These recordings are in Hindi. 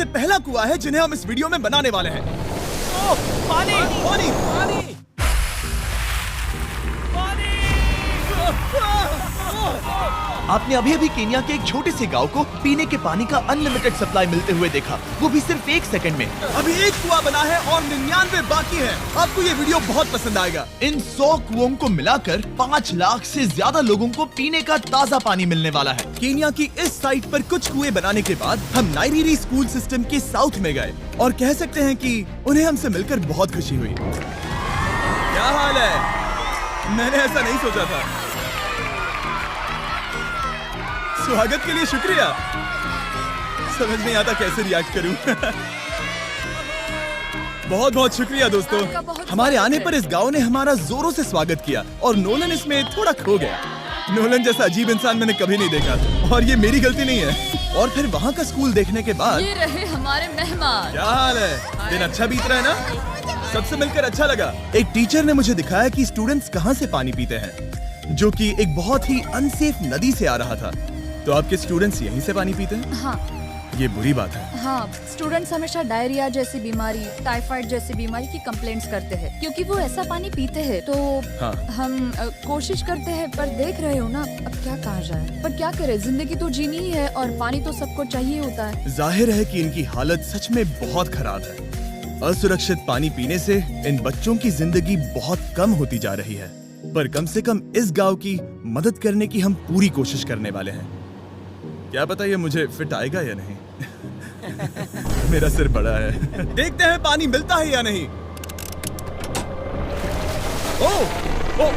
से पहला कुआं है जिन्हें हम इस वीडियो में बनाने वाले हैं। ओह, पानी! पानी! पानी! आपने अभी अभी केन्या के एक छोटे से गांव को पीने के पानी का अनलिमिटेड सप्लाई मिलते हुए देखा, वो भी सिर्फ 1 सेकंड में। अभी एक कुआं बना है और 99 बाकी है। आपको ये वीडियो बहुत पसंद आएगा। इन 100 कुओं को मिलाकर 5 लाख से ज्यादा लोगों को पीने का ताज़ा पानी मिलने वाला है। केन्या की इस साइट पर कुछ कुएं बनाने के बाद हम नाइरीरी स्कूल सिस्टम के साउथ में गए और कह सकते हैं कि उन्हें हमसे मिलकर बहुत खुशी हुई। क्या हाल है? मैंने ऐसा नहीं सोचा था। स्वागत के लिए शुक्रिया। समझ नहीं आता कैसे रिएक्ट करूं। बहुत बहुत शुक्रिया दोस्तों। हमारे आने पर इस गांव ने हमारा जोरों से स्वागत किया और नोलन इसमें थोड़ा खो गया। नोलन जैसा अजीब इंसान मैंने कभी नहीं देखा और ये मेरी गलती नहीं है। और फिर वहाँ का स्कूल देखने के बाद ये रहे हमारे मेहमान। क्या हाल है? दिन अच्छा बीत रहा है ना? सबसे मिलकर अच्छा लगा। एक टीचर ने मुझे दिखाया कि स्टूडेंट्स कहाँ से पानी पीते हैं, जो कि एक बहुत ही अनसेफ नदी से आ रहा था। तो आपके स्टूडेंट्स यहीं से पानी पीते हैं? हाँ ये बुरी बात है। हाँ, स्टूडेंट्स हमेशा डायरिया जैसी बीमारी, टाइफाइड जैसी बीमारी की कंप्लेंट्स करते हैं क्योंकि वो ऐसा पानी पीते हैं। तो हाँ। हम कोशिश करते हैं, पर देख रहे हो ना, अब क्या कहा जाए। पर क्या करे, जिंदगी तो जीनी ही है और पानी तो सबको चाहिए होता है। जाहिर है कि इनकी हालत सच में बहुत खराब है। असुरक्षित पानी पीने से इन बच्चों की जिंदगी बहुत कम होती जा रही है। पर कम से कम इस गांव की मदद करने की हम पूरी कोशिश करने वाले हैं। क्या पता ये मुझे फिट आएगा या नहीं। मेरा सिर बड़ा है। देखते हैं पानी मिलता है या नहीं। ओह, ओह।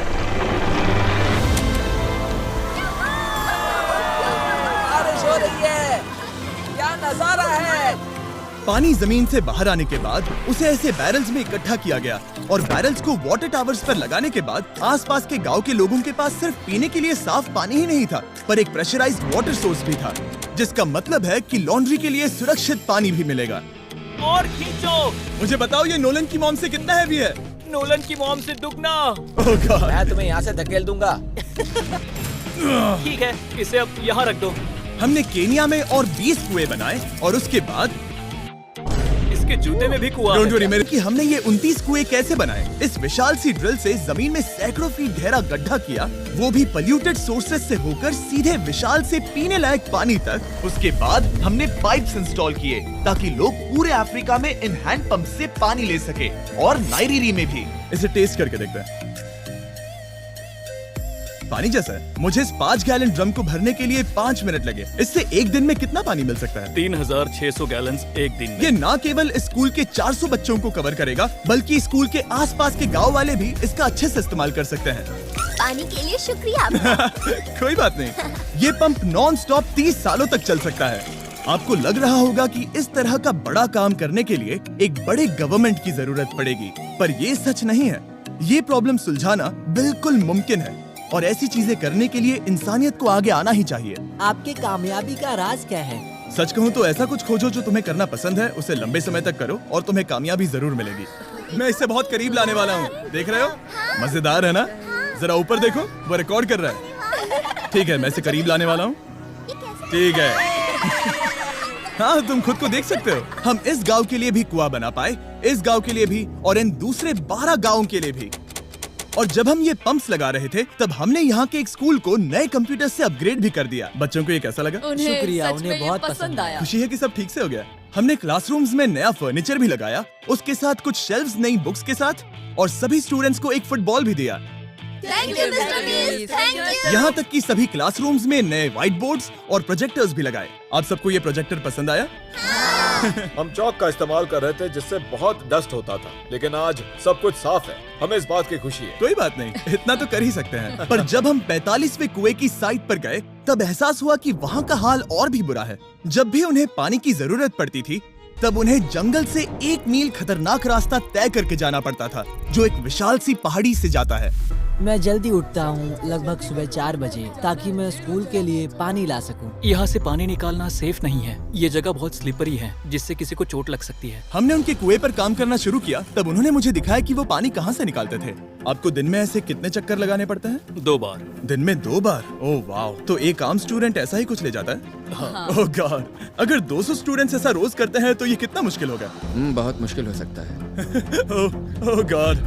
बारिश हो रही है। क्या नजारा है। पानी जमीन से बाहर आने के बाद उसे ऐसे बैरल्स में इकट्ठा किया गया और बैरल्स को वाटर टावर्स पर लगाने के बाद आसपास के गांव के लोगों के पास सिर्फ पीने के लिए साफ पानी ही नहीं था, पर एक प्रेशराइज्ड वाटर सोर्स भी था, जिसका मतलब है कि लॉन्ड्री के लिए सुरक्षित पानी भी मिलेगा। और खींचो। मुझे बताओ ये नोलन की मॉम से कितना हैवी है? नोलन की मॉम से दुगना। ओह गॉड। मैं तुम्हें यहाँ से धकेल दूंगा। ठीक है, इसे अब यहाँ रख दो। हमने केन्या में और 20 कुएं बनाए और उसके बाद इसके जूते में भी कुआं डोंट है। वरी मेरे कि हमने ये 29 कुएं कैसे बनाए। इस विशाल सी ड्रिल से जमीन में सैकड़ों फीट गहरा गड्ढा किया, वो भी पॉल्यूटेड सोर्सेज से होकर सीधे विशाल से पीने लायक पानी तक। उसके बाद हमने पाइप्स इंस्टॉल किए ताकि लोग पूरे अफ्रीका में इन हैंड पंप से पानी ले सके और नाइरीरी में भी। इसे टेस्ट करके देखते हैं। पानी जैसा है। मुझे इस 5 गैलन ड्रम को भरने के लिए 5 मिनट लगे। इससे एक दिन में कितना पानी मिल सकता है? 3600 गैलन्स एक दिन में। ये न केवल स्कूल के 400 बच्चों को कवर करेगा, बल्कि स्कूल के आसपास के गांव वाले भी इसका अच्छे से इस्तेमाल कर सकते हैं। पानी के लिए शुक्रिया आपका। कोई बात नहीं। ये पंप नॉन स्टॉप 30 सालों तक चल सकता है। आपको लग रहा होगा कि इस तरह का बड़ा काम करने के लिए एक बड़े गवर्नमेंट की जरूरत पड़ेगी, पर ये सच नहीं है। ये प्रॉब्लम सुलझाना बिल्कुल मुमकिन है और ऐसी चीजें करने के लिए इंसानियत को आगे आना ही चाहिए। आपकी कामयाबी का राज क्या है? सच कहूँ तो ऐसा कुछ खोजो जो तुम्हें करना पसंद है, उसे लंबे समय तक करो और तुम्हें कामयाबी जरूर मिलेगी। मैं इससे बहुत करीब लाने वाला हूँ, देख रहे हो? मजेदार है ना? जरा ऊपर देखो, वो रिकॉर्ड कर रहा है। ठीक है, मैं इसे करीब लाने वाला हूँ। ठीक है। हाँ, तुम खुद को देख सकते हो। हम इस गांव के लिए भी कुआं बना पाए, इस गांव के लिए भी और इन दूसरे 12 गांवों के लिए भी। और जब हम ये पंप्स लगा रहे थे, तब हमने यहाँ के एक स्कूल को नए कंप्यूटर से अपग्रेड भी कर दिया। बच्चों को ये कैसा लगा? उन्हें शुक्रिया, सच उन्हें में ये बहुत पसंद पसंद आया। खुशी है कि सब ठीक से हो गया। हमने क्लासरूम्स में नया फर्नीचर भी लगाया, उसके साथ कुछ शेल्व्स नई बुक्स के साथ, और सभी स्टूडेंट्स को एक फुटबॉल भी दिया। Thank you mister beast, thank you. यहाँ तक कि सभी क्लासरूम्स में नए व्हाइट बोर्ड्स और प्रोजेक्टर्स भी लगाए। आप सबको ये प्रोजेक्टर पसंद आया? हम चौक का इस्तेमाल कर रहे थे जिससे बहुत डस्ट होता था, लेकिन आज सब कुछ साफ है। हमें इस बात की खुशी है। कोई बात नहीं, इतना तो कर ही सकते हैं। पर जब हम 45वें कुएं की साइट पर गए, तब एहसास हुआ कि वहाँ का हाल और भी बुरा है। जब भी उन्हें पानी की जरूरत पड़ती थी, तब उन्हें जंगल से 1 मील खतरनाक रास्ता तय करके जाना पड़ता था, जो एक विशाल सी पहाड़ी से जाता है। मैं जल्दी उठता हूँ, लगभग सुबह 4 बजे, ताकि मैं स्कूल के लिए पानी ला सकूँ। यहाँ से पानी निकालना सेफ नहीं है। ये जगह बहुत स्लिपरी है, जिससे किसी को चोट लग सकती है। हमने उनके कुएं पर काम करना शुरू किया, तब उन्होंने मुझे दिखाया कि वो पानी कहाँ से निकालते थे। आपको दिन में ऐसे कितने चक्कर लगाने पड़ते हैं? 2 बार। दिन में 2 बार? ओह वाह! तो एक आम स्टूडेंट ऐसा ही कुछ ले जाता है? ओह गॉड, अगर 200 स्टूडेंट्स ऐसा रोज करते हैं तो ये कितना मुश्किल होगा। बहुत मुश्किल हो सकता है। ओह गॉड,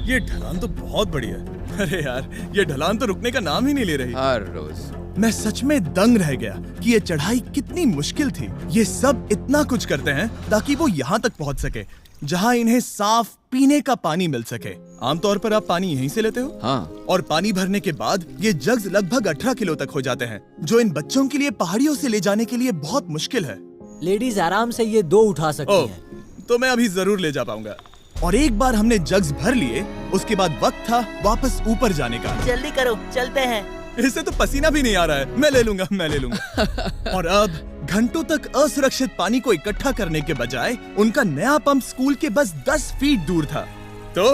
ये ढलान तो बहुत बड़ी है। अरे यार, ये ढलान तो रुकने का नाम ही नहीं ले रही। हर रोज मैं सच में दंग रह गया कि ये चढ़ाई कितनी मुश्किल थी। ये सब इतना कुछ करते हैं ताकि वो यहाँ तक पहुँच सके जहाँ इन्हें साफ पीने का पानी मिल सके। आमतौर पर आप पानी यहीं से लेते हो? हाँ। और पानी भरने के बाद ये जग्स लगभग 18 किलो तक हो जाते हैं, जो इन बच्चों के लिए पहाड़ियों से ले जाने के लिए बहुत मुश्किल है। लेडीज आराम से ये 2 उठा सकती ओह, हैं। तो मैं अभी जरूर ले जा पाऊंगा। और एक बार हमने जग्स भर लिए, उसके बाद वक्त था वापस ऊपर जाने का। जल्दी करो, चलते हैं। इससे तो पसीना भी नहीं आ रहा है। मैं ले लूंगा। और अब घंटों तक असुरक्षित पानी को इकट्ठा करने के बजाय उनका नया पंप स्कूल के बस 10 फीट दूर था, तो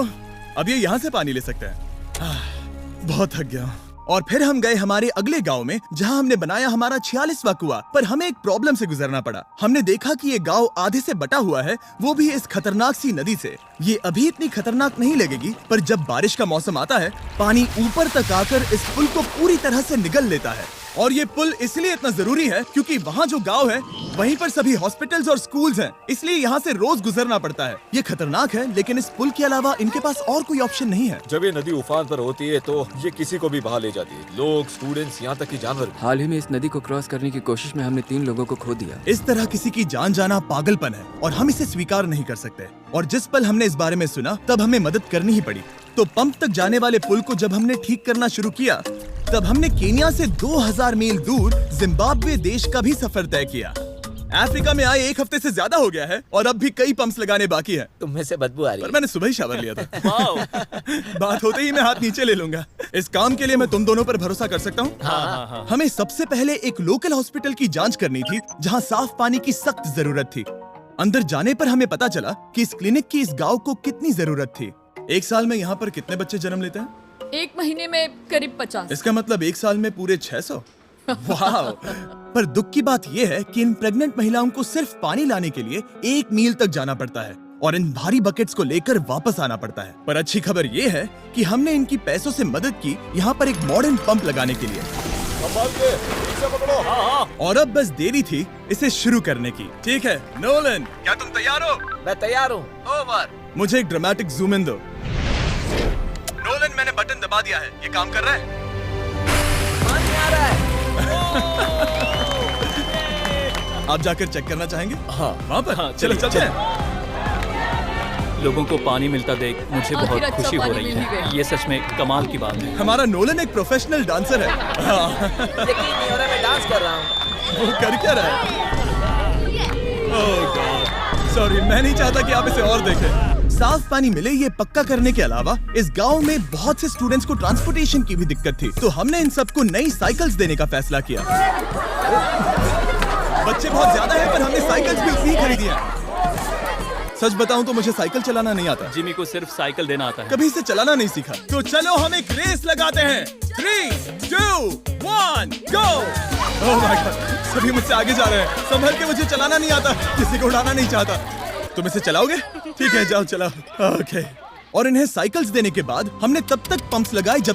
अब ये यहाँ से पानी ले सकते हैं। बहुत थक गया हूँ। और फिर हम गए हमारे अगले गांव में, जहां हमने बनाया हमारा 46वां कुआं। पर हमें एक प्रॉब्लम से गुजरना पड़ा। हमने देखा कि ये गांव आधे से बटा हुआ है, वो भी इस खतरनाक सी नदी से। ये अभी इतनी खतरनाक नहीं लगेगी, पर जब बारिश का मौसम आता है, पानी ऊपर तक आकर इस पुल को पूरी तरह से निगल लेता है। और ये पुल इसलिए इतना जरूरी है क्योंकि वहाँ जो गांव है, वहीं पर सभी हॉस्पिटल्स और स्कूल्स हैं, इसलिए यहाँ से रोज गुजरना पड़ता है। ये खतरनाक है, लेकिन इस पुल के अलावा इनके पास और कोई ऑप्शन नहीं है। जब ये नदी उफान पर होती है तो ये किसी को भी बहा ले जाती है, लोग, स्टूडेंट्स, यहाँ तक कि जानवर भी। हाल ही में इस नदी को क्रॉस करने की कोशिश में हमने 3 लोगों को खो दिया। इस तरह किसी की जान जाना पागलपन है और हम इसे स्वीकार नहीं कर सकते। और जिस पल हमने इस बारे में सुना, तब हमें मदद करनी ही पड़ी। तो पंप तक जाने वाले पुल को जब हमने ठीक करना शुरू किया, तब हमने केन्या से 2000 मील दूर जिम्बाब्वे देश का भी सफर तय किया। अफ्रीका में आए 1 हफ्ते से ज्यादा हो गया है और अब भी कई पंप्स लगाने बाकी हैं। तुम में से बदबू आ रही पर है। मैंने सुबह ही शावर लिया था। बात होते ही मैं हाथ नीचे ले लूंगा। इस काम के लिए मैं तुम दोनों पर भरोसा कर सकता हूँ। हाँ। हमें सबसे पहले एक लोकल हॉस्पिटल की जांच करनी थी, जहाँ साफ पानी की सख्त जरूरत थी। अंदर जाने पर हमें पता चला कि इस क्लिनिक की इस गांव को कितनी जरूरत थी। 1 साल में यहाँ पर कितने बच्चे जन्म लेते हैं? 1 महीने में करीब 50। इसका मतलब 1 साल में पूरे 600। वाह! पर दुख की बात यह है कि इन प्रेग्नेंट महिलाओं को सिर्फ पानी लाने के लिए 1 मील तक जाना पड़ता है और इन भारी बकेट्स को लेकर वापस आना पड़ता है। पर अच्छी खबर यह है कि हमने इनकी पैसों से मदद की यहाँ पर एक मॉडर्न पंप लगाने के लिए। संभाल के, इसे पकड़ो। और अब बस देरी थी इसे शुरू करने की। ठीक है नोलन, क्या तुम तैयार हो? मैं तैयार हूँ। ओवर। मुझे एक ड्रामेटिक जूम इन दो। नोलन, मैंने बटन दबा दिया है, ये काम कर रहा है? पानी आ रहा है। आप जाकर चेक करना चाहेंगे? हाँ। वहाँ पर? हाँ, चलो चलिए, चलते हैं। लोगों को पानी मिलता देख मुझे आखिर बहुत अच्छा खुशी हो पानी रही मिल ही है। गया। ये सच में कमाल की बात है। हमारा नोलन एक प्रोफेशनल डांसर है। यकीन नहीं हो रहा, मैं डांस कर रहा हूँ। वो कर क्या रहा है? ओह गॉड, सॉरी, मैं नहीं चाहता कि आप इसे और देखें। साफ पानी मिले ये पक्का करने के अलावा इस गांव में बहुत से स्टूडेंट्स को ट्रांसपोर्टेशन की भी दिक्कत थी, तो हमने इन सबको नई साइकिल्स देने का फैसला किया। बच्चे बहुत ज्यादा हैं, पर हमने साइकिल्स भी उतनी ही खरीदी हैं। सच बताऊं तो मुझे साइकिल चलाना नहीं आता। जिमी को सिर्फ साइकिल देना आता है। कभी इसे चलाना नहीं सीखा। तो चलो हम एक रेस लगाते हैं। 3, 2, 1, गो! ओह माय गॉड, सभी मुझसे आगे जा रहे हैं। संभल के, मुझे चलाना नहीं आता, किसी को उड़ाना नहीं चाहता। तुम इसे चलाओगे? ठीक है, जाओ चलाओ। ओके। और इन्हें साइकिल्स देने के बाद हमने तब तक पंप्स लगाए जब